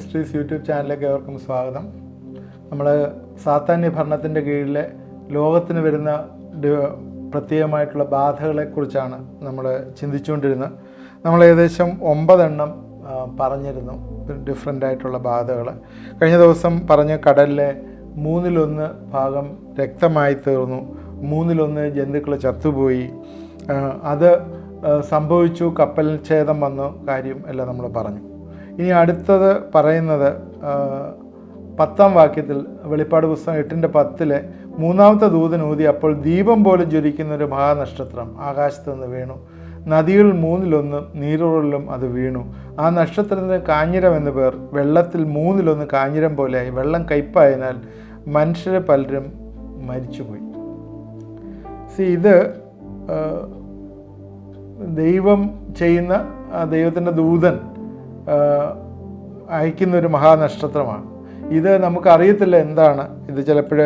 Ministries YouTube ചാനലിലേക്ക് ഏവർക്കും സ്വാഗതം. നമ്മൾ സാത്താന്യ ഭരണത്തിൻ്റെ കീഴിലെ ലോകത്തിന് വരുന്ന പ്രത്യേകമായിട്ടുള്ള ബാധകളെക്കുറിച്ചാണ് നമ്മൾ ചിന്തിച്ചുകൊണ്ടിരുന്നത്. നമ്മൾ ഏകദേശം 9 എണ്ണം പറഞ്ഞിരുന്നു, ഡിഫറെൻ്റ് ആയിട്ടുള്ള ബാധകൾ. കഴിഞ്ഞ ദിവസം പറഞ്ഞ കടലിലെ 1/3 ഭാഗം രക്തമായി തീർന്നു, 1/3 ജന്തുക്കൾ ചത്തുപോയി, അത് സംഭവിച്ചു, കപ്പൽ ഛേദം വന്ന കാര്യം എല്ലാം നമ്മൾ പറഞ്ഞു. ഇനി അടുത്തത് പറയുന്നത് 10-ാം വാക്യത്തിൽ വെളിപ്പാട് പുസ്തകം 8:10 മൂന്നാമത്തെ ദൂതൻ ഊതി, അപ്പോൾ ദീപം പോലെ ജ്വലിക്കുന്ന ഒരു മഹാനക്ഷത്രം ആകാശത്ത് നിന്ന് വീണു. നദികളിൽ 1/3 നീരുറലിലും അത് വീണു. ആ നക്ഷത്രത്തിന് കാഞ്ഞിരം എന്ന് പേർ. വെള്ളത്തിൽ 1/3 കാഞ്ഞിരം പോലെയായി. വെള്ളം കയ്പായതിനാൽ മനുഷ്യരെ പലരും മരിച്ചുപോയി. ഇത് ദൈവം ചെയ്യുന്ന, ദൈവത്തിൻ്റെ ദൂതൻ അയക്കുന്നൊരു മഹാനക്ഷത്രമാണ്. ഇത് നമുക്കറിയത്തില്ല എന്താണ് ഇത്. ചിലപ്പോൾ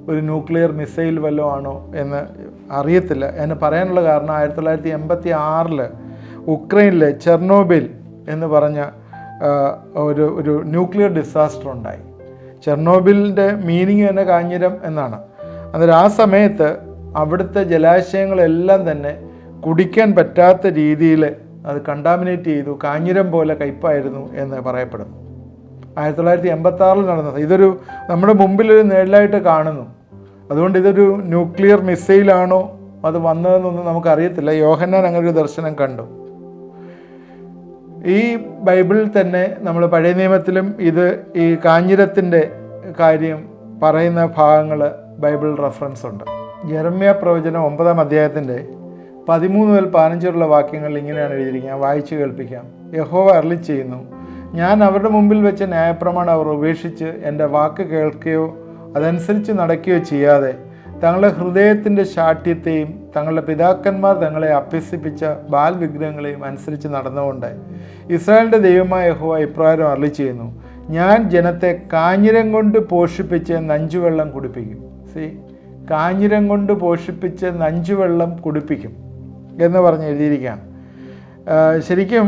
ഒരു ന്യൂക്ലിയർ മിസൈൽ വല്ലതും ആണോ എന്ന് അറിയത്തില്ല. എന്ന് പറയാനുള്ള കാരണം 1986 ഉക്രൈനിലെ ചെർണോബിൽ എന്ന് പറഞ്ഞ ഒരു ന്യൂക്ലിയർ ഡിസാസ്റ്റർ ഉണ്ടായി. ചെർണോബിലിൻ്റെ മീനിങ് തന്നെ കാഞ്ഞിരം എന്നാണ്. അന്നേരം ആ സമയത്ത് അവിടുത്തെ ജലാശയങ്ങളെല്ലാം തന്നെ കുടിക്കാൻ പറ്റാത്ത രീതിയിൽ അത് കണ്ടാമിനേറ്റ് ചെയ്തു. കാഞ്ഞിരം പോലെ കയ്പായിരുന്നു എന്ന് പറയപ്പെടുന്നു. 1986 നടന്നത്. ഇതൊരു നമ്മുടെ മുമ്പിലൊരു നിഴലായിട്ട് കാണുന്നു. അതുകൊണ്ട് ഇതൊരു ന്യൂക്ലിയർ മിസൈലാണോ അത് വന്നതെന്നൊന്നും നമുക്കറിയത്തില്ല. യോഹന്നാൻ അങ്ങനെ ഒരു ദർശനം കണ്ടു. ഈ ബൈബിളിൽ തന്നെ നമ്മൾ പഴയ നിയമത്തിലും ഈ കാഞ്ഞിരത്തിൻ്റെ കാര്യം പറയുന്ന ഭാഗങ്ങൾ ബൈബിൾ റെഫറൻസ് ഉണ്ട്. യെരമ്യാ പ്രവചനം 9-ാം അധ്യായത്തിൻ്റെ 13 മുതൽ 15 വാക്യങ്ങൾ ഇങ്ങനെയാണ് എഴുതിയിരിക്കുന്നത്. ഞാൻ വായിച്ചു കേൾപ്പിക്കാം. യഹോവ അരുളി ചെയ്യുന്നു, ഞാൻ അവരുടെ മുമ്പിൽ വെച്ച ന്യായപ്രമാണം അവർ ഉപേക്ഷിച്ച് എൻ്റെ വാക്ക് കേൾക്കുകയോ അതനുസരിച്ച് നടക്കുകയോ ചെയ്യാതെ തങ്ങളുടെ ഹൃദയത്തിൻ്റെ ശാഠ്യത്തെയും തങ്ങളുടെ പിതാക്കന്മാർ തങ്ങളെ അഭ്യസിപ്പിച്ച ബാൽ വിഗ്രഹങ്ങളെയും അനുസരിച്ച് നടന്നുകൊണ്ട് ഇസ്രായേലിൻ്റെ ദൈവമായ യഹോവ ഇപ്രകാരം അരുളി ചെയ്യുന്നു, ഞാൻ ജനത്തെ കാഞ്ഞിരം കൊണ്ട് പോഷിപ്പിച്ച് നഞ്ചുവെള്ളം കുടിപ്പിക്കും. കാഞ്ഞിരം കൊണ്ട് പോഷിപ്പിച്ച് നഞ്ചുവെള്ളം കുടിപ്പിക്കും എന്ന് പറഞ്ഞ് എഴുതിയിരിക്കുകയാണ്. ശരിക്കും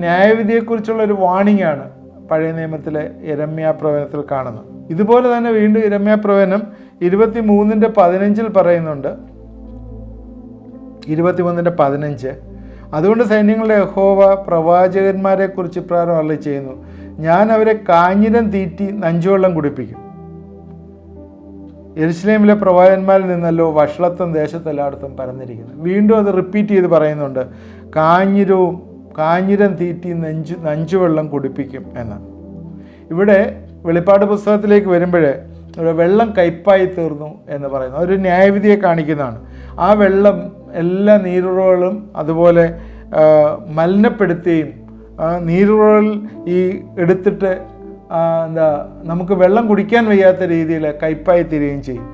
ന്യായവിധിയെക്കുറിച്ചുള്ളൊരു വാണിംഗ് ആണ് പഴയ നിയമത്തിലെ യെരമ്യാ പ്രവചനത്തിൽ കാണുന്നത്. ഇതുപോലെ തന്നെ വീണ്ടും യെരമ്യാ പ്രവചനം 23:15 പറയുന്നുണ്ട്. 23:15 അതുകൊണ്ട് സൈന്യങ്ങളുടെ യഹോവ പ്രവാചകന്മാരെ കുറിച്ച് ഇപ്രകാരം അരുളി ചെയ്യുന്നു, ഞാൻ അവരെ കാഞ്ഞിരം തീറ്റി നഞ്ചുവെള്ളം കുടിപ്പിക്കും. യെരുശലേമിലെ പ്രവാചകന്മാരിൽ നിന്നല്ലോ വഷളത്വം ദേശത്തെല്ലായിടത്തും പരന്നിരിക്കുന്നത്. വീണ്ടും അത് റിപ്പീറ്റ് ചെയ്ത് പറയുന്നുണ്ട്, കാഞ്ഞിരം തീറ്റി നഞ്ചുവെള്ളം കുടിപ്പിക്കും എന്നാണ്. ഇവിടെ വെളിപ്പാട് പുസ്തകത്തിലേക്ക് വരുമ്പോഴേ ഇവിടെ വെള്ളം കയ്പായി തീർന്നു എന്ന് പറയുന്നു. അതൊരു ന്യായവിധിയെ കാണിക്കുന്നതാണ്. ആ വെള്ളം എല്ലാ നീരുറവുകളും അതുപോലെ മലിനപ്പെടുത്തുകയും നീരുറവുകൾ ഈ എടുത്തിട്ട് നമുക്ക് വെള്ളം കുടിക്കാൻ വയ്യാത്ത രീതിയിൽ കയ്പായി തീരുകയും ചെയ്യും.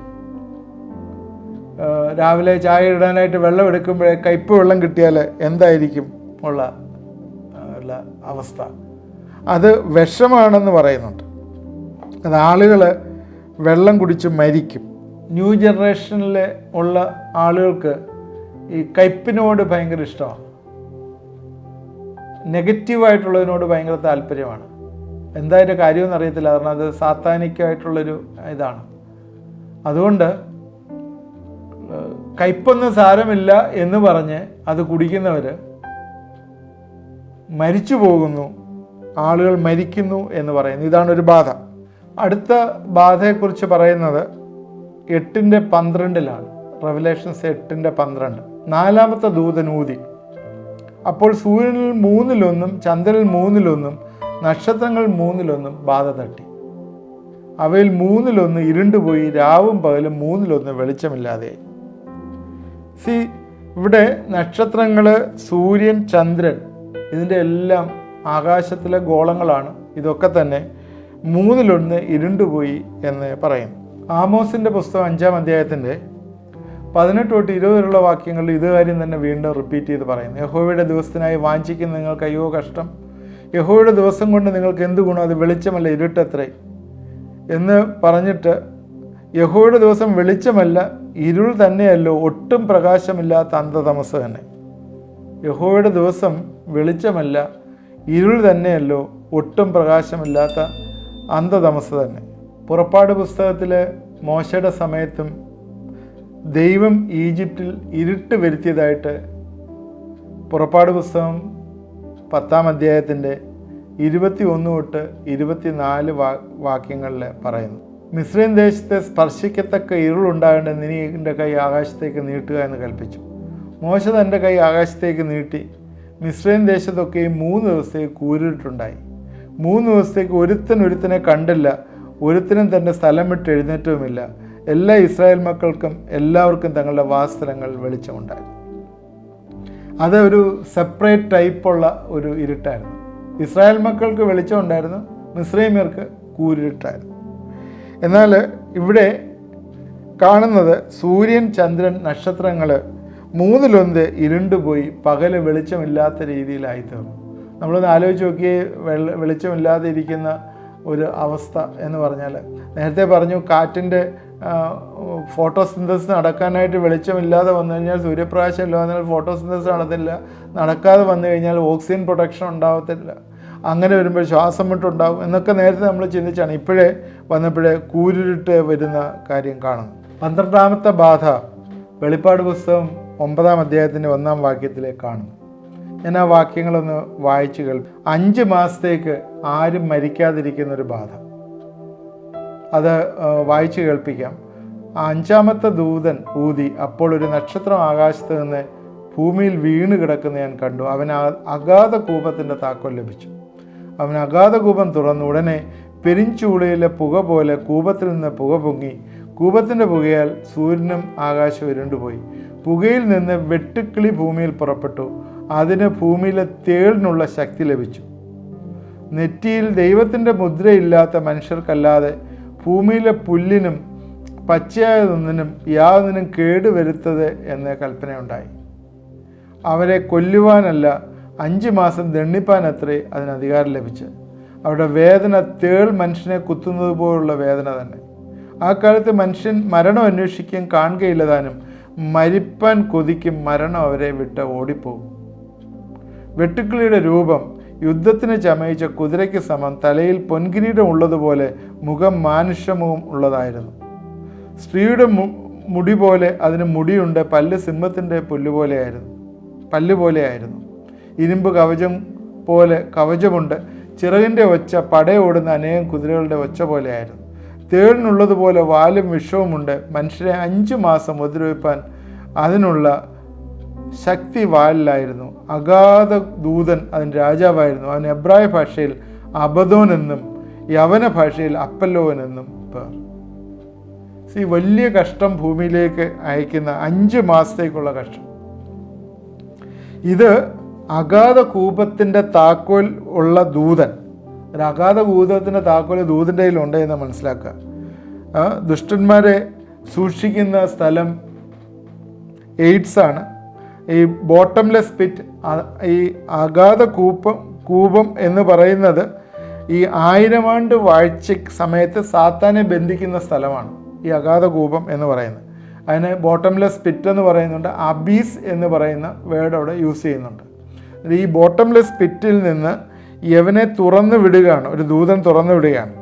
രാവിലെ ചായ ഇടാനായിട്ട് വെള്ളം എടുക്കുമ്പോഴേ കയ്പ് വെള്ളം കിട്ടിയാൽ എന്തായിരിക്കും ഉള്ള അവസ്ഥ? അത് വിഷമാണെന്ന് പറയുന്നുണ്ട്. അത് ആളുകൾ വെള്ളം കുടിച്ച് മരിക്കും. ന്യൂ ജനറേഷനിൽ ഉള്ള ആളുകൾക്ക് ഈ കയ്പിനോട് ഭയങ്കര ഇഷ്ടമാണ്. നെഗറ്റീവായിട്ടുള്ളതിനോട് ഭയങ്കര താല്പര്യമാണ്. എന്തായാലും കാര്യമെന്ന് അറിയത്തില്ല. കാരണം അത് സാത്താനികമായിട്ടുള്ളൊരു ഇതാണ്. അതുകൊണ്ട് കയ്പൊന്നും സാരമില്ല എന്ന് പറഞ്ഞ് അത് കുടിക്കുന്നവർ മരിച്ചു പോകുന്നു, ആളുകൾ മരിക്കുന്നു എന്ന് പറയുന്നു. ഇതാണ് ഒരു ബാധ. അടുത്ത ബാധയെക്കുറിച്ച് പറയുന്നത് 8:12 റെവലേഷൻസ് 8:12. 4-ാമത്തെ ദൂതൻ ഊതി, അപ്പോൾ സൂര്യനിൽ 1/3 ചന്ദ്രനിൽ 1/3 നക്ഷത്രങ്ങൾ 1/3 ബാധ തട്ടി. അവയിൽ 1/3 ഇരുണ്ടുപോയി, രാവും പകലും 1/3 വെളിച്ചമില്ലാതെയായി. ഇവിടെ നക്ഷത്രങ്ങൾ, സൂര്യൻ, ചന്ദ്രൻ, ഇതിൻ്റെ എല്ലാം ആകാശത്തിലെ ഗോളങ്ങളാണ്. ഇതൊക്കെ തന്നെ 1/3 ഇരുണ്ടുപോയി എന്ന് പറയും. ആമോസിൻ്റെ പുസ്തകം 5-ാം അധ്യായത്തിൻ്റെ 18 തൊട്ട് 20 വരെയുള്ള വാക്യങ്ങളിൽ ഇത് കാര്യം തന്നെ വീണ്ടും റിപ്പീറ്റ് ചെയ്ത് പറയുന്നു. യഹോവയുടെ ദിവസത്തിനായി വാഞ്ചിക്കുന്ന നിങ്ങൾക്ക് അയ്യോ കഷ്ടം. യഹോവയുടെ ദിവസം കൊണ്ട് നിങ്ങൾക്ക് എന്ത് ഗുണം? അത് വെളിച്ചമല്ല, ഇരുട്ടത്രേ എന്ന് പറഞ്ഞിട്ട്, യഹോവയുടെ ദിവസം വെളിച്ചമല്ല, ഇരുൾ തന്നെയല്ലോ, ഒട്ടും പ്രകാശമില്ലാത്ത അന്ധതമസ് തന്നെ. യഹോവയുടെ ദിവസം വെളിച്ചമല്ല, ഇരുൾ തന്നെയല്ലോ, ഒട്ടും പ്രകാശമില്ലാത്ത അന്ധതമസ് തന്നെ. പുറപ്പാട് പുസ്തകത്തിൽ മോശയുടെ സമയത്തും ദൈവം ഈജിപ്തിൽ ഇരുട്ട് വരുത്തിയതായിട്ട് പുറപ്പാട് പുസ്തകം 10-ാം അധ്യായത്തിൻ്റെ 21 തൊട്ട് 24 വാക്യങ്ങളിൽ പറയുന്നു. മിസ്രൈം ദേശത്തെ സ്പർശിക്കത്തക്ക ഇരുളുണ്ടാകേണ്ട നീ എൻ്റെ കൈ ആകാശത്തേക്ക് നീട്ടുക എന്ന് കൽപ്പിച്ചു. മോശ തൻ്റെ കൈ ആകാശത്തേക്ക് നീട്ടി. മിസ്രൈം ദേശത്തൊക്കെയും 3 ദിവസത്തേക്ക് കൂരിട്ടുണ്ടായി. 3 ദിവസത്തേക്ക് ഒരുത്തനെ കണ്ടില്ല, ഒരുത്തനും തൻ്റെ സ്ഥലം വിട്ട് എഴുന്നേറ്റവുമില്ല. എല്ലാ ഇസ്രായേൽ മക്കൾക്കും എല്ലാവർക്കും തങ്ങളുടെ വാസസ്ഥലങ്ങൾ വെളിച്ചമുണ്ടായി. അത് ഒരു സെപ്പറേറ്റ് ടൈപ്പുള്ള ഒരു ഇരുട്ടായിരുന്നു. ഇസ്രായേൽ മക്കൾക്ക് വെളിച്ചമുണ്ടായിരുന്നു, മിസ്രൈമ്യർക്ക് കൂരിരുട്ടായിരുന്നു. എന്നാൽ ഇവിടെ കാണുന്നത് സൂര്യൻ, ചന്ദ്രൻ, നക്ഷത്രങ്ങൾ 3-1 ഇരുണ്ടുപോയി, പകല് വെളിച്ചമില്ലാത്ത രീതിയിലായി തീർന്നു. നമ്മളൊന്ന് ആലോചിച്ച് നോക്കിയേ, വെളിച്ചമില്ലാതെ ഇരിക്കുന്ന ഒരു അവസ്ഥ എന്ന് പറഞ്ഞാൽ, നേരത്തെ പറഞ്ഞു കാറ്റിൻ്റെ ഫോട്ടോസിന്തസിസ് നടക്കാനായിട്ട് വെളിച്ചമില്ലാതെ വന്നു കഴിഞ്ഞാൽ, സൂര്യപ്രകാശം ഇല്ലാതെ ഫോട്ടോസിന്തസിസ് നടക്കാതെ വന്നു കഴിഞ്ഞാൽ ഓക്സിജൻ പ്രൊഡക്ഷൻ ഉണ്ടാകത്തില്ല. അങ്ങനെ വരുമ്പോൾ ശ്വാസം മുട്ടുണ്ടാകും എന്നൊക്കെ നേരത്തെ നമ്മൾ ചിന്തിച്ചാണ്. വന്നപ്പോഴേ കൂരിരുട്ട് വരുന്ന കാര്യം കാണുന്നു. 12-ാമത്തെ ബാധ വെളിപ്പാട് പുസ്തകം 9-ാം അധ്യായത്തിൻ്റെ 1-ാം വാക്യത്തിലേക്ക് കാണുന്നു. ഞാൻ ആ വാക്യങ്ങളൊന്ന് വായിച്ചു കേൾപ്പി. 5 മാസത്തേക്ക് ആരും മരിക്കാതിരിക്കുന്നൊരു ബാധ, അത് വായിച്ചു കേൾപ്പിക്കാം. 5-ാമത്തെ ദൂതൻ ഊതി, അപ്പോൾ ഒരു നക്ഷത്രം ആകാശത്ത് നിന്ന് ഭൂമിയിൽ വീണ് കിടക്കുന്ന ഞാൻ കണ്ടു. അവന് അഗാധ കൂപത്തിൻ്റെ താക്കോൽ ലഭിച്ചു. അവൻ അഗാധ കൂപം തുറന്നു. ഉടനെ പെരിഞ്ചൂളയിലെ പുക പോലെ കൂപത്തിൽ നിന്ന് പുക പൊങ്ങി. കൂപത്തിൻ്റെ പുകയാൽ സൂര്യനും ആകാശവും ഇരുണ്ടുപോയി. പുകയിൽ നിന്ന് വെട്ടുക്കിളി ഭൂമിയിൽ പുറപ്പെട്ടു. അതിന് ഭൂമിയിലെ തേളിനുള്ള ശക്തി ലഭിച്ചു. നെറ്റിയിൽ ദൈവത്തിൻ്റെ മുദ്രയില്ലാത്ത മനുഷ്യർക്കല്ലാതെ ഭൂമിയിലെ പുല്ലിനും പച്ചയായതൊന്നിനും യാതൊന്നിനും കേടുവരുത്തത് എന്ന കൽപ്പനയുണ്ടായി. അവരെ കൊല്ലുവാനല്ല, 5 മാസം ദണ്ഡിപ്പാനത്രേ അതിന് അധികാരം ലഭിച്ചത്. അവരുടെ വേദന തേൾ മനുഷ്യനെ കുത്തുന്നത് പോലുള്ള വേദന തന്നെ. ആ കാലത്ത് മനുഷ്യൻ മരണം അന്വേഷിക്കും, കാണുകയില്ലതാനും. മരിപ്പാൻ കൊതിക്കും, മരണം അവരെ വിട്ട് ഓടിപ്പോകും. വെട്ടുക്കിളിയുടെ രൂപം യുദ്ധത്തിന് ചമയിച്ച കുതിരയ്ക്ക് സമം, തലയിൽ പൊൻകിരീടം ഉള്ളതുപോലെ മുഖം മാനുഷ്യമുഖം ഉള്ളതായിരുന്നു. സ്ത്രീയുടെ മുടി പോലെ അതിന് മുടിയുണ്ട്, പല്ല് സിംഹത്തിൻ്റെ പല്ല് പോലെയായിരുന്നു. ഇരുമ്പ് കവചം പോലെ കവചമുണ്ട്. ചിറകിൻ്റെ ഒച്ച പടയോടുന്ന അനേകം കുതിരകളുടെ ഒച്ച പോലെയായിരുന്നു. തേളിനുള്ളതുപോലെ വാലും വിഷവുമുണ്ട്. മനുഷ്യരെ 5 മാസം ഉപദ്രവിപ്പാൻ അതിനുള്ള ശക്തി വാലിലായിരുന്നു. അഗാധ ദൂതൻ അതിന് രാജാവായിരുന്നു. അവൻ എബ്രായ ഭാഷയിൽ അബദോൻ എന്നും യവന ഭാഷയിൽ അപ്പല്ലോൻ എന്നും പേർ. വലിയ കഷ്ടം ഭൂമിയിലേക്ക് അയക്കുന്ന 5 മാസത്തേക്കുള്ള കഷ്ടം. ഇത് അഗാധ കൂപത്തിൻ്റെ താക്കോൽ ഉള്ള ദൂതൻ. ഒരു അഗാധ കൂപത്തിൻ്റെ താക്കോൽ ദൂതൻ്റെ കയ്യിലുണ്ട് എന്ന് മനസ്സിലാക്കുക. ദുഷ്ടന്മാരെ സൂക്ഷിക്കുന്ന സ്ഥലം എയ്ഡ്സാണ്. ഈ ബോട്ടംലെസ് പിറ്റ്, ഈ അഗാധ കൂപം എന്ന് പറയുന്നത് ഈ 1000 ആണ്ട് വാഴ്ച സമയത്ത് സാത്താനെ ബന്ധിക്കുന്ന സ്ഥലമാണ് ഈ അഗാധ കൂപം എന്ന് പറയുന്നത്. അതിന് ബോട്ടംലെസ് പിറ്റ് എന്ന് പറയുന്നുണ്ട്, അബീസ് എന്ന് പറയുന്ന വേർഡ് അവിടെ യൂസ് ചെയ്യുന്നുണ്ട്. ഈ ബോട്ടംലെസ് പിറ്റിൽ നിന്ന് യവനെ തുറന്നു വിടുകയാണ്, ഒരു ദൂതൻ തുറന്നു വിടുകയാണ്.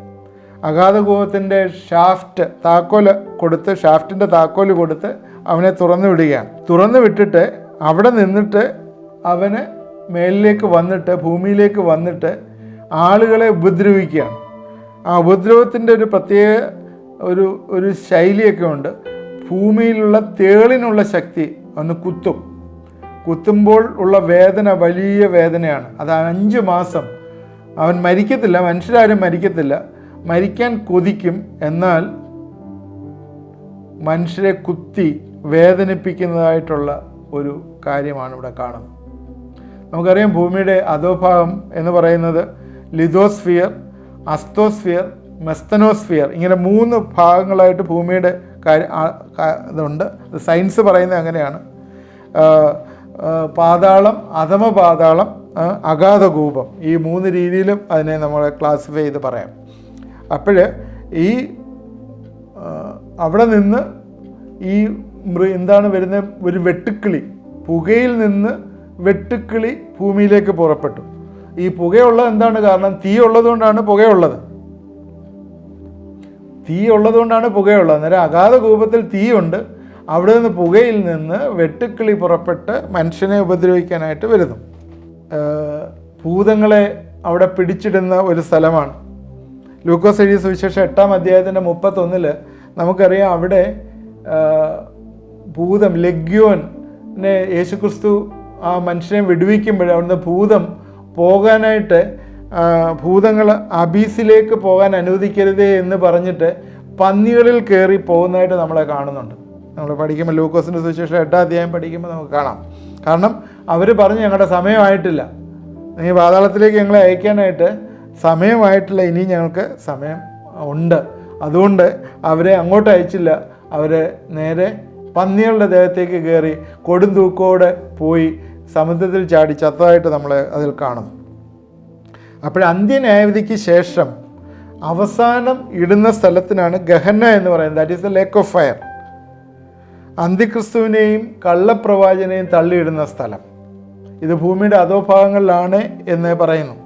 അഗാധ കൂപത്തിൻ്റെ ഷാഫ്റ്റിൻ്റെ താക്കോല് കൊടുത്ത് അവനെ തുറന്നു വിടുകയാണ്. തുറന്നു വിട്ടിട്ട് അവിടെ നിന്നിട്ട് അവന് മേലിലേക്ക് വന്നിട്ട്, ഭൂമിയിലേക്ക് വന്നിട്ട് ആളുകളെ ഉപദ്രവിക്കുകയാണ്. ആ ഉപദ്രവത്തിൻ്റെ ഒരു പ്രത്യേക ഒരു ശൈലിയൊക്കെ ഉണ്ട്. ഭൂമിയിലുള്ള തേളിനുള്ള ശക്തി അവന് കുത്തുമ്പോൾ ഉള്ള വേദന വലിയ വേദനയാണ്. അത് 5 മാസം അവൻ മരിക്കത്തില്ല, മനുഷ്യരാരും മരിക്കത്തില്ല, മരിക്കാൻ കൊതിക്കും. എന്നാൽ മനുഷ്യരെ കുത്തി വേദനിപ്പിക്കുന്നതായിട്ടുള്ള ഒരു കാര്യമാണ് ഇവിടെ കാണുന്നത്. നമുക്കറിയാം ഭൂമിയുടെ അധോഭാഗം എന്ന് പറയുന്നത് ലിതോസ്ഫിയർ, അസ്തോസ്ഫിയർ, മെസ്തനോസ്ഫിയർ, ഇങ്ങനെ 3 ഭാഗങ്ങളായിട്ട് ഭൂമിയുടെ ഇതുണ്ട്. സയൻസ് പറയുന്നത് അങ്ങനെയാണ്. പാതാളം, അധമപാതാളം, അഗാധകൂപം, ഈ 3 രീതിയിലും അതിനെ നമ്മൾ ക്ലാസിഫൈ ചെയ്ത് പറയാം. അപ്പോൾ ഈ അവിടെ നിന്ന് ഈ എന്താണ് വരുന്നത്, ഒരു വെട്ടുക്കിളി, പുകയിൽ നിന്ന് വെട്ടുക്കിളി ഭൂമിയിലേക്ക് പുറപ്പെട്ടു. ഈ പുകയുള്ളത് എന്താണ് കാരണം? തീ ഉള്ളതുകൊണ്ടാണ് പുകയുള്ളത്. തീ ഉള്ളതുകൊണ്ടാണ് പുകയുള്ളത്. അന്നേരം അഗാധ കൂപത്തിൽ തീയുണ്ട്, അവിടെ നിന്ന് പുകയിൽ നിന്ന് വെട്ടുക്കിളി പുറപ്പെട്ട് മനുഷ്യനെ ഉപദ്രവിക്കാനായിട്ട് വരുന്നു. ഭൂതങ്ങളെ അവിടെ പിടിച്ചിടുന്ന ഒരു സ്ഥലമാണ്. ലൂക്കോസ് എഴുതിയ സുവിശേഷം 8-ാം അധ്യായത്തിൻ്റെ 31 നമുക്കറിയാം, അവിടെ ഭൂതം ലഗ്യോനെ യേശുക്രിസ്തു ആ മനുഷ്യനെ വിടുവിക്കുമ്പോൾ അവിടുന്ന് ഭൂതം പോകാനായിട്ട് ഭൂതങ്ങൾ അബീസിലേക്ക് പോകാൻ അനുവദിക്കരുതേ എന്ന് പറഞ്ഞിട്ട് പന്നികളിൽ കയറി പോകുന്നതായിട്ട് നമ്മളെ കാണുന്നുണ്ട്. നമ്മൾ പഠിക്കുമ്പോൾ ലൂക്കോസിൻ്റെ സുവിശേഷം 8-ാം അധ്യായം പഠിക്കുമ്പോൾ നമുക്ക് കാണാം. കാരണം അവർ പറഞ്ഞു ഞങ്ങളുടെ സമയമായിട്ടില്ല, നീ പാതാളത്തിലേക്ക് ഞങ്ങളെ അയക്കാനായിട്ട് സമയമായിട്ടില്ല, ഇനി ഞങ്ങൾക്ക് സമയം ഉണ്ട്. അതുകൊണ്ട് അവരെ അങ്ങോട്ട് അയച്ചില്ല, അവരെ നേരെ പന്നികളുടെ ദേഹത്തേക്ക് കയറി കൊടുന്തൂക്കോടെ പോയി സമുദ്രത്തിൽ ചാടി ചത്തതായിട്ട് നമ്മൾ അതിൽ കാണും. അപ്പോൾ അന്ത്യന്യായവിധിക്ക് ശേഷം അവസാനം ഇടുന്ന സ്ഥലത്തിനാണ് ഗഹന്ന എന്ന് പറയുന്നത്. That is the lake of fire. അന്തിക്രിസ്തുവിനെയും കള്ളപ്രവാചനെയും തള്ളിയിടുന്ന സ്ഥലം. ഇത് ഭൂമിയുടെ അധോഭാഗങ്ങളിലാണ് എന്ന് പറയുന്നു.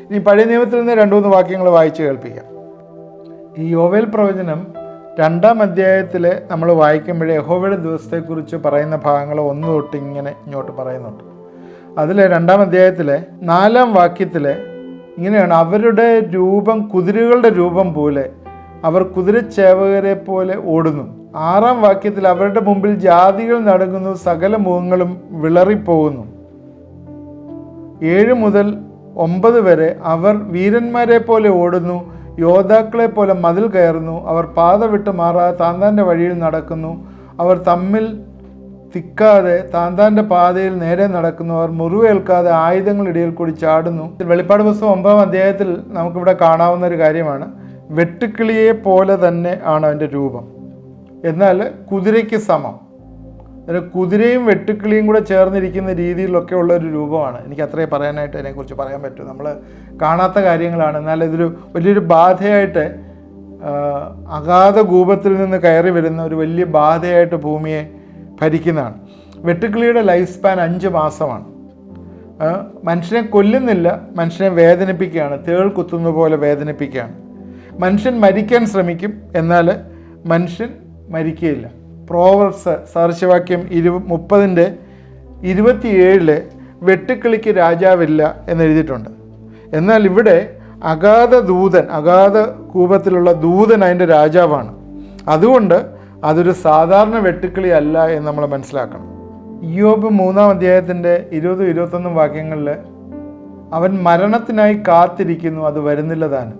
ഇനി പഴയ നിയമത്തിൽ നിന്ന് 2-3 വാക്യങ്ങൾ വായിച്ച് കേൾപ്പിക്കാം. ഈ യോവേൽ പ്രവചനം 2-ാം അധ്യായത്തിൽ നമ്മൾ വായിക്കുമ്പോഴേ യഹോവയുടെ ദിവസത്തെക്കുറിച്ച് പറയുന്ന ഭാഗങ്ങൾ 1 തൊട്ട് ഇങ്ങോട്ട് പറയുന്നുണ്ട്. അതിൽ 2-ാം അധ്യായത്തിലെ 4-ാം വാക്യത്തിൽ ഇങ്ങനെയാണ്: അവരുടെ രൂപം കുതിരകളുടെ രൂപം പോലെ, അവർ കുതിരച്ചേവകരെ പോലെ ഓടുന്നു. 6-ാം വാക്യത്തിൽ അവരുടെ മുമ്പിൽ ജാതികൾ നടുങ്ങുന്നു, സകല മുഖങ്ങളും വിളറിപ്പോകുന്നു. 7 മുതൽ 9 വരെ അവർ വീരന്മാരെ പോലെ ഓടുന്നു, യോദ്ധാക്കളെ പോലെ മതിൽ കയറുന്നു, അവർ പാത വിട്ട് മാറാതെ താന്താൻ്റെ വഴിയിൽ നടക്കുന്നു, അവർ തമ്മിൽ തിക്കാതെ താന്താൻ്റെ പാതയിൽ നേരെ നടക്കുന്നു, അവർ മുറിവേൽക്കാതെ ആയുധങ്ങളിടയിൽ കൂടി ചാടുന്നു. വെളിപ്പാട് പുസ്തകം 9-ാം അധ്യായത്തിൽ നമുക്കിവിടെ കാണാവുന്ന ഒരു കാര്യമാണ്, വെട്ടുക്കിളിയെ പോലെ തന്നെ ആണ് അതിൻ്റെ രൂപം, എന്നാൽ കുതിരയ്ക്ക് സമം. കുതിരയും വെട്ടുക്കിളിയും കൂടെ ചേർന്നിരിക്കുന്ന രീതിയിലൊക്കെ ഉള്ള ഒരു രൂപമാണ്. എനിക്ക് അത്രേ പറയാനായിട്ട് അതിനെക്കുറിച്ച് പറയാൻ പറ്റും. നമ്മൾ കാണാത്ത കാര്യങ്ങളാണ്, എന്നാൽ ഇതൊരു വലിയൊരു ബാധയായിട്ട്, അഗാധ കൂപത്തിൽ നിന്ന് കയറി വരുന്ന ഒരു വലിയ ബാധയായിട്ട് ഭൂമിയെ ഭരിക്കുന്നതാണ്. വെട്ടുക്കിളിയുടെ ലൈഫ് സ്പാൻ 5 മാസമാണ്. മനുഷ്യനെ കൊല്ലുന്നില്ല, മനുഷ്യനെ വേദനിപ്പിക്കുകയാണ്, തേൾ കുത്തുന്ന പോലെ വേദനിപ്പിക്കുകയാണ്. മനുഷ്യൻ മരിക്കാൻ ശ്രമിക്കും, എന്നാൽ മനുഷ്യൻ മരിക്കുകയില്ല. പ്രോവർബ്സ് സാദൃശ്യവാക്യം 30-27 വെട്ടുക്കിളിക്ക് രാജാവില്ല എന്നെഴുതിയിട്ടുണ്ട്. എന്നാൽ ഇവിടെ അഗാധ കൂപത്തിലുള്ള ദൂതൻ അതിൻ്റെ രാജാവാണ്. അതുകൊണ്ട് അതൊരു സാധാരണ വെട്ടുക്കിളി അല്ല എന്ന് നമ്മൾ മനസ്സിലാക്കണം. ഇയ്യോബ് 3-ാം അധ്യായത്തിൻ്റെ 20-21 വാക്യങ്ങളിൽ അവൻ മരണത്തിനായി കാത്തിരിക്കുന്നു, അത് വരുന്നില്ല താനും.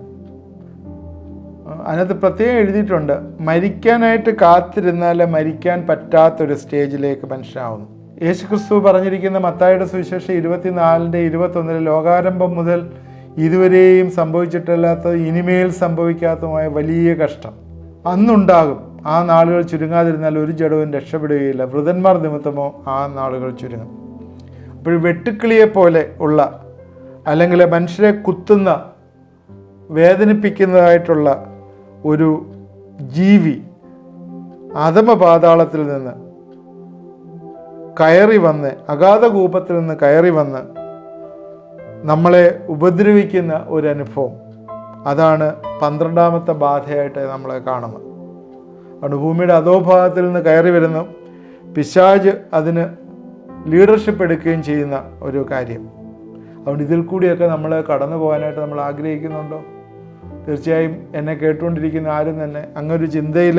അതിനകത്ത് പ്രത്യേകം എഴുതിയിട്ടുണ്ട്, മരിക്കാനായിട്ട് കാത്തിരുന്നാൽ മരിക്കാൻ പറ്റാത്തൊരു സ്റ്റേജിലേക്ക് മനുഷ്യനാവുന്നു. യേശുക്രിസ്തു പറഞ്ഞിരിക്കുന്ന മത്തായിയുടെ സുവിശേഷം 24-21 ലോകാരംഭം മുതൽ ഇതുവരെയും സംഭവിച്ചിട്ടില്ലാത്തത് ഇനിമേൽ സംഭവിക്കാത്തതുമായ വലിയ കഷ്ടം അന്നുണ്ടാകും. ആ നാളുകൾ ചുരുങ്ങാതിരുന്നാൽ ഒരു ജഡവും രക്ഷപ്പെടുകയില്ല, വൃതന്മാർ നിമിത്തമോ ആ നാളുകൾ ചുരുങ്ങും. അപ്പോൾ വെട്ടുക്കിളിയെപ്പോലെ ഉള്ള, അല്ലെങ്കിൽ മനുഷ്യരെ കുത്തുന്ന, വേദനിപ്പിക്കുന്നതായിട്ടുള്ള ഒരു ജീവി അധമപാതാളത്തിൽ നിന്ന് കയറി വന്ന്, അഗാധ കൂപത്തിൽ നിന്ന് കയറി വന്ന് നമ്മളെ ഉപദ്രവിക്കുന്ന ഒരു അനുഭവം, അതാണ് 12ാമത്തെ ബാധയായിട്ട് നമ്മൾ കാണുന്നത്. അതുകൊണ്ട് ഭൂമിയുടെ അധോഭാഗത്തിൽ നിന്ന് കയറി വരുന്നു, പിശാച് അതിന് ലീഡർഷിപ്പ് എടുക്കുകയും ചെയ്യുന്ന ഒരു കാര്യം. അതുകൊണ്ട് ഇതിൽ കൂടിയൊക്കെ നമ്മൾ കടന്നു പോകാനായിട്ട് നമ്മൾ ആഗ്രഹിക്കുന്നുണ്ടോ? തീർച്ചയായും എന്നെ കേട്ടുകൊണ്ടിരിക്കുന്ന ആരും തന്നെ അങ്ങനൊരു ചിന്തയിൽ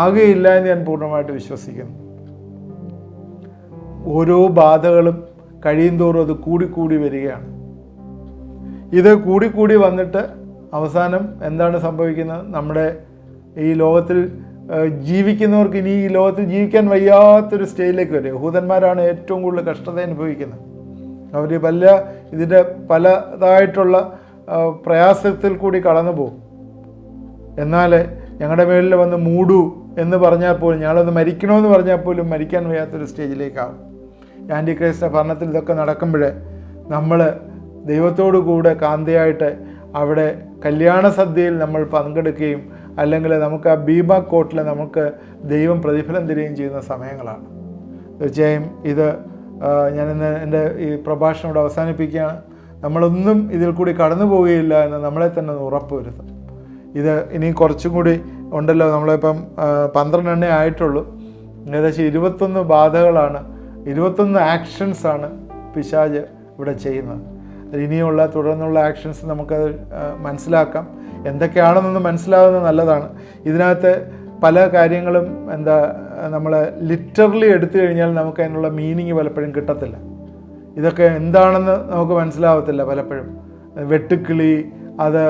ആകെയില്ല എന്ന് ഞാൻ പൂർണ്ണമായിട്ട് വിശ്വസിക്കുന്നു. ഓരോ ബാധകളും കഴിയുന്തോറും അത് കൂടിക്കൂടി വരികയാണ്. ഇത് കൂടിക്കൂടി വന്നിട്ട് അവസാനം എന്താണ് സംഭവിക്കുന്നത്? നമ്മുടെ ഈ ലോകത്തിൽ ജീവിക്കുന്നവർക്ക് ഇനി ഈ ലോകത്തിൽ ജീവിക്കാൻ വയ്യാത്തൊരു സ്റ്റേജിലേക്ക് വരും. യഹൂദന്മാരാണ് ഏറ്റവും കൂടുതൽ കഷ്ടത അനുഭവിക്കുന്നത്. അവർ ഇതിൻ്റെ പലതായിട്ടുള്ള പ്രയാസത്തിൽ കൂടി കടന്നു പോകും. എന്നാൽ ഞങ്ങളുടെ മേളിൽ വന്ന് മൂടൂ എന്ന് പറഞ്ഞാൽ പോലും, ഞങ്ങളൊന്ന് മരിക്കണമെന്ന് പറഞ്ഞാൽ പോലും മരിക്കാൻ വയ്യാത്തൊരു സ്റ്റേജിലേക്കാവും. ആൻറ്റി ക്രൈസ്റ്റ് ഭരണത്തിൽ ഇതൊക്കെ നടക്കുമ്പോൾ നമ്മൾ ദൈവത്തോടു കൂടെ കാന്തയായിട്ട് അവിടെ കല്യാണ സദ്യയിൽ നമ്മൾ പങ്കെടുക്കുകയും, അല്ലെങ്കിൽ നമുക്ക് ആ ബീമ കോട്ടിൽ നമുക്ക് ദൈവം പ്രതിഫലം തരികയും ചെയ്യുന്ന സമയങ്ങളാണ്. തീർച്ചയായും ഇത് ഞാനിന്ന് എൻ്റെ ഈ പ്രഭാഷണം ഇവിടെ അവസാനിപ്പിക്കുകയാണ്. നമ്മളൊന്നും ഇതിൽ കൂടി കടന്നു പോവുകയില്ല എന്ന് നമ്മളെ തന്നെ ഒന്ന് ഉറപ്പുവരുത്തും. ഇത് ഇനി കുറച്ചും കൂടി ഉണ്ടല്ലോ, നമ്മളിപ്പം 12 എണ്ണേ ആയിട്ടുള്ളൂ. ഏകദേശം 21 ബാധകളാണ്, 21 ആക്ഷൻസാണ് പിശാച് ഇവിടെ ചെയ്യുന്നത്. ഇനിയുള്ള തുടർന്നുള്ള ആക്ഷൻസ് നമുക്കത് മനസ്സിലാക്കാം. എന്തൊക്കെയാണെന്നൊന്ന് മനസ്സിലാകുന്നത് നല്ലതാണ്. ഇതിനകത്ത് പല കാര്യങ്ങളും നമ്മൾ ലിറ്ററലി എടുത്തു കഴിഞ്ഞാൽ നമുക്ക് അതിനുള്ള മീനിങ് പലപ്പോഴും കിട്ടത്തില്ല. ഇതൊക്കെ എന്താണെന്ന് നമുക്ക് മനസ്സിലാവത്തില്ല പലപ്പോഴും. വെട്ടുക്കിളി, അത്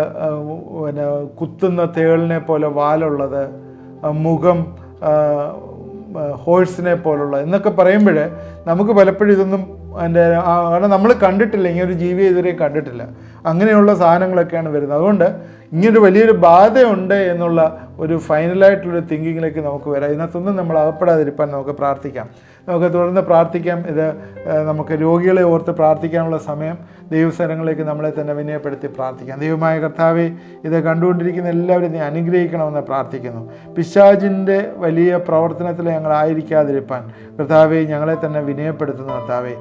പിന്നെ കുത്തുന്ന തേളിനെ പോലെ വാലുള്ളത്, മുഖം ഹോഴ്സിനെ പോലുള്ള എന്നൊക്കെ പറയുമ്പോൾ നമുക്ക് പലപ്പോഴും ഇതൊന്നും കാരണം നമ്മൾ കണ്ടിട്ടില്ല, ഇങ്ങനൊരു ജീവിയെ ഇതുവരെ കണ്ടിട്ടില്ല. അങ്ങനെയുള്ള സാധനങ്ങളൊക്കെയാണ് വരുന്നത്. അതുകൊണ്ട് ഇങ്ങനൊരു വലിയൊരു ബാധയുണ്ട് എന്നുള്ള ഒരു ഫൈനലായിട്ടുള്ളൊരു തിങ്കിങ്ങിലേക്ക് നമുക്ക് വരാം. ഇതിനകത്തൊന്നും നമ്മൾ അകപ്പെടാതിരിക്കാൻ നമുക്ക് പ്രാർത്ഥിക്കാം. നമുക്ക് തുടർന്ന് പ്രാർത്ഥിക്കാം. ഇത് നമുക്ക് രോഗികളെ ഓർത്ത് പ്രാർത്ഥിക്കാനുള്ള സമയം ദൈവസ്ഥലങ്ങളിലേക്ക് നമ്മളെ തന്നെ വിനയപ്പെടുത്തി പ്രാർത്ഥിക്കാം. ദൈവമായ കർത്താവേ, ഇത് കണ്ടുകൊണ്ടിരിക്കുന്ന എല്ലാവരും നീ അനുഗ്രഹിക്കണമെന്ന് പ്രാർത്ഥിക്കുന്നു. പിശാചിൻ്റെ വലിയ പ്രവർത്തനത്തിൽ ഞങ്ങളായിരിക്കാതിരിപ്പാൻ കർത്താവെ ഞങ്ങളെ തന്നെ വിനയപ്പെടുത്തുന്ന കർത്താവെ,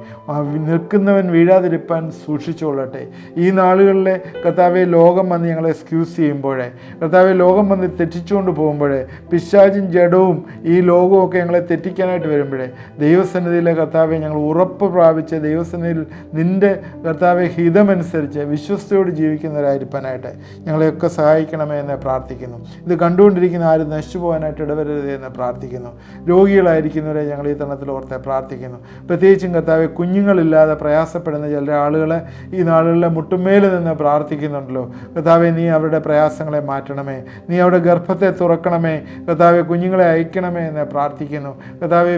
നിൽക്കുന്നവൻ വീഴാതിരിപ്പാൻ സൂക്ഷിച്ചുകൊള്ളട്ടെ. ഈ നാളുകളിലെ കർത്താവെ ലോകം വന്ന് ഞങ്ങളെ എക്സ്ക്യൂസ് ചെയ്യുമ്പോഴേ, കർത്താവെ ലോകം വന്ന് തെറ്റിച്ചുകൊണ്ട് പോകുമ്പോഴേ, പിശാചും ജഡവും ഈ ലോകവും ഒക്കെ ഞങ്ങളെ തെറ്റിക്കാനായിട്ട് വരുമ്പോഴേ, ദൈവസന്നിധിയിലെ കർത്താവെ ഞങ്ങൾ ഉറപ്പ് പ്രാപിച്ച് ദൈവസന്നിധിയിൽ നിൻ്റെ കർത്താവെ ഹിതമനുസരിച്ച് വിശ്വസ്തയോട് ജീവിക്കുന്നവരായിരിക്കാനായിട്ട് ഞങ്ങളെയൊക്കെ സഹായിക്കണമേ എന്ന് പ്രാർത്ഥിക്കുന്നു. ഇത് കണ്ടുകൊണ്ടിരിക്കുന്ന ആരും നശിച്ചു പോകാനായിട്ട് ഇടവരരുത് എന്ന് പ്രാർത്ഥിക്കുന്നു. രോഗികളായിരിക്കുന്നവരെ ഞങ്ങൾ ഈ തരണത്തിൽ ഓർത്ത് പ്രാർത്ഥിക്കുന്നു. പ്രത്യേകിച്ചും കർത്താവെ കുഞ്ഞുങ്ങളില്ലാതെ പ്രയാസപ്പെടുന്ന ചില ആളുകളെ ഈ നാളുകളിലെ മുട്ടുമേൽ നിന്ന് പ്രാർത്ഥിക്കുന്നുണ്ടല്ലോ. കർത്താവെ നീ അവരുടെ പ്രയാസങ്ങളെ മാറ്റണമേ, നീ അവരുടെ ഗർഭത്തെ തുറക്കണമേ, കർത്താവെ കുഞ്ഞുങ്ങളെ അയക്കണമേ എന്ന് പ്രാർത്ഥിക്കുന്നു. കർത്താവെ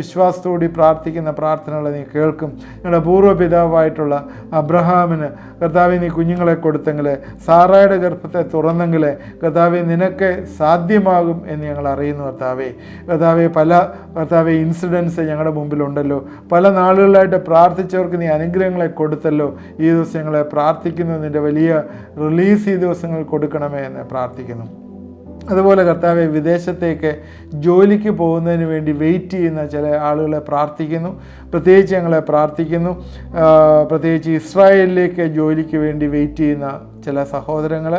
വിശ്വാസത്തോടെ പ്രാർത്ഥിക്കുന്ന പ്രാർത്ഥനകളെ നീ കേൾക്കും. ഞങ്ങളുടെ പൂർവ്വപിതാവായിട്ടുള്ള അബ്രഹാമിന് കർത്താവെ നീ കുഞ്ഞുങ്ങളെ കൊടുത്തെങ്കിൽ, സാറായുടെ ഗർഭത്തെ തുറന്നെങ്കിൽ കർത്താവെ നിനക്ക് സാധ്യമാകും എന്ന് ഞങ്ങൾ അറിയുന്നു. കർത്താവെ പല ഇൻസിഡൻസ് ഞങ്ങളുടെ മുമ്പിലുണ്ടല്ലോ. പല നാളുകളിലായിട്ട് പ്രാർത്ഥിച്ചവർക്ക് നീ അനുഗ്രഹങ്ങളെ കൊടുത്തല്ലോ. ഈ ദിവസം ഞങ്ങളെ പ്രാർത്ഥിക്കുന്നു, നിൻ്റെ വലിയ റിലീസ് ഈ ദിവസങ്ങൾ കൊടുക്കണമേ എന്ന് പ്രാർത്ഥിക്കുന്നു. അതുപോലെ കർത്താവെ വിദേശത്തേക്ക് ജോലിക്ക് പോകുന്നതിന് വേണ്ടി വെയിറ്റ് ചെയ്യുന്ന ചില ആളുകളെ പ്രാർത്ഥിക്കുന്നു. പ്രത്യേകിച്ച് ഞങ്ങളെ പ്രാർത്ഥിക്കുന്നു. പ്രത്യേകിച്ച് ഇസ്രായേലിലേക്ക് ജോലിക്ക് വേണ്ടി വെയിറ്റ് ചെയ്യുന്ന ചില സഹോദരങ്ങൾ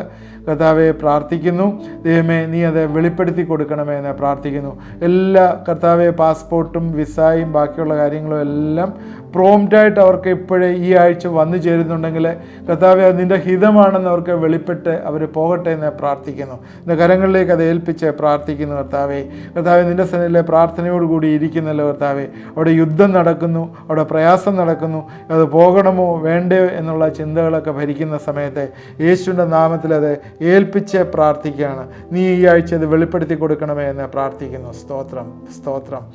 കർത്താവെ പ്രാർത്ഥിക്കുന്നു. ദൈവമേ നീ അത് വെളിപ്പെടുത്തി കൊടുക്കണമേ എന്ന് പ്രാർത്ഥിക്കുന്നു. എല്ലാ കർത്താവെ പാസ്പോർട്ടും വിസയും ബാക്കിയുള്ള കാര്യങ്ങളും എല്ലാം പ്രോംപ്റ്റായിട്ട് അവർക്ക് ഇപ്പോഴേ ഈ ആഴ്ച വന്നു ചേരുന്നുണ്ടെങ്കിൽ കർത്താവെ അത് നിൻ്റെ ഹിതമാണെന്ന് അവർക്ക് വെളിപ്പെട്ട് അവർ പോകട്ടെ എന്ന് പ്രാർത്ഥിക്കുന്നു. നിൻ്റെ കരങ്ങളിലേക്ക് അത് ഏൽപ്പിച്ച് പ്രാർത്ഥിക്കുന്നു. കർത്താവെ നിൻ്റെ സന്നിധിയിലെ പ്രാർത്ഥനയോടുകൂടി ഇരിക്കുന്നല്ലോ കർത്താവെ. അവിടെ യുദ്ധം നടക്കുന്നു, അവിടെ പ്രയാസം നടക്കുന്നു, അത് പോകണമോ വേണ്ടയോ എന്നുള്ള ചിന്തകളൊക്കെ ഭരിക്കുന്ന സമയത്ത് യേശുവിൻ്റെ നാമത്തിൽ അത് ഏൽപ്പിച്ച് പ്രാർത്ഥിക്കുകയാണ്. നീ ഈ ആഴ്ച അത് വെളിപ്പെടുത്തി കൊടുക്കണമേ എന്ന് പ്രാർത്ഥിക്കുന്നു. സ്തോത്രം.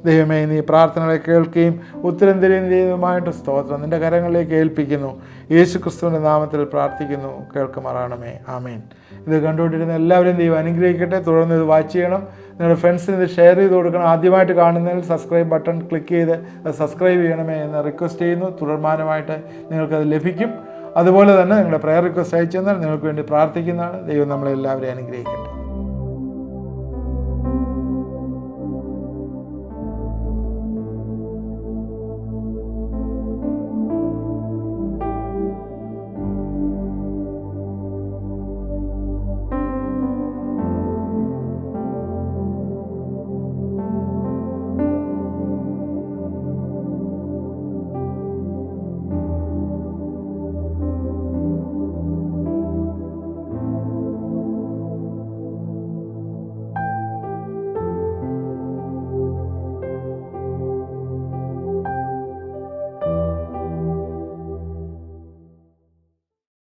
ദൈവമേ നീ പ്രാർത്ഥനകളെ കേൾക്കുകയും ഉത്തരം തരുകയും ചെയ്യുന്നതുമായിട്ട് സ്തോത്രം. നിൻ്റെ കരങ്ങളിലേക്ക് ഏൽപ്പിക്കുന്നു. യേശു ക്രിസ്തുവിൻ്റെ നാമത്തിൽ പ്രാർത്ഥിക്കുന്നു, കേൾക്കുമാറാണമേ. ആമേൻ. ഇത് കണ്ടുകൊണ്ടിരുന്ന എല്ലാവരും ദൈവം അനുഗ്രഹിക്കട്ടെ. തുടർന്ന് ഇത് വാച്ച് ചെയ്യണം. നിങ്ങളുടെ ഫ്രണ്ട്സിന് ഇത് ഷെയർ ചെയ്ത് കൊടുക്കണം. ആദ്യമായിട്ട് കാണുന്നതിൽ സബ്സ്ക്രൈബ് ബട്ടൺ ക്ലിക്ക് ചെയ്ത് അത് സബ്സ്ക്രൈബ് ചെയ്യണമേ എന്ന് റിക്വസ്റ്റ് ചെയ്യുന്നു. തുടർമാനമായിട്ട് നിങ്ങൾക്കത് ലഭിക്കും. അതുപോലെ തന്നെ നിങ്ങളുടെ പ്രയർ റിക്വസ്റ്റ് അയച്ചു തന്നാൽ നിങ്ങൾക്ക് വേണ്ടി പ്രാർത്ഥിക്കുന്നതാണ്. ദൈവം നമ്മളെല്ലാവരെയും അനുഗ്രഹിക്കട്ടെ.